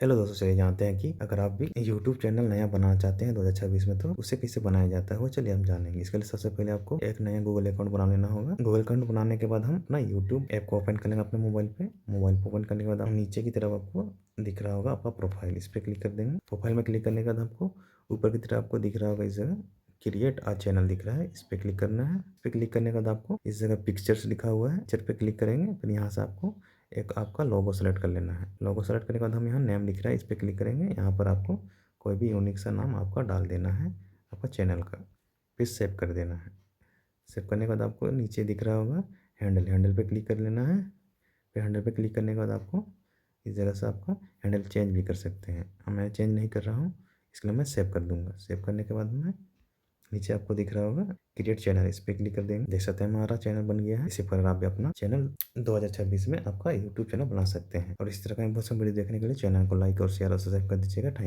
Hello दोस्तों, चलिए जानते हैं कि अगर आप भी यूट्यूब चैनल नया बनाना चाहते हैं 2026 में, तो उसे कैसे बनाया जाता है वो चलिए हम जानेंगे। इसके लिए सबसे पहले आपको एक नया गूगल अकाउंट बना लेना होगा। गूगल अकाउंट बनाने के बाद हम अपना यूट्यूब ऐप को ओपन कर लेंगे अपने मोबाइल पे। मोबाइल को ओपन करने के बाद हम नीचे की तरफ आपको दिख रहा होगा आपका प्रोफाइल, इस पर क्लिक कर देंगे। प्रोफाइल में क्लिक करने के बाद आपको ऊपर की तरफ आपको दिख रहा होगा इस जगह क्रिएट आ चैनल दिख रहा है, इस पर क्लिक करना है। इस पर क्लिक करने के बाद आपको इस जगह पिक्चर्स लिखा हुआ है, पिक्चर पे क्लिक करेंगे। फिर यहाँ से आपको एक आपका लोगो सेलेक्ट कर लेना है। लोगो सेलेक्ट करने के बाद हम यहाँ नेम दिख रहा है, इस पर क्लिक करेंगे। यहाँ पर आपको कोई भी यूनिक सा नाम आपका डाल देना है आपका चैनल का, फिर सेव कर देना है। सेव करने के बाद आपको नीचे दिख रहा होगा हैंडल, हैंडल पे क्लिक कर लेना है। फिर हैंडल पे क्लिक करने के बाद आपको इस जगह से आपका हैंडल चेंज भी कर सकते हैं। अब मैं चेंज नहीं कर रहा हूँ, इसलिए मैं सेव कर दूँगा। सेव करने के बाद मैं नीचे आपको दिख रहा होगा क्रिएट चैनल, इस पर क्लिक कर देंगे। देख सकते हैं हमारा चैनल बन गया है। इसी पर आप भी अपना चैनल 2026 में आपका यूट्यूब चैनल बना सकते हैं। और इस तरह का बहुत सा वीडियो देखने के लिए चैनल को लाइक और शेयर और सब्सक्राइब कर दीजिएगा। थैंक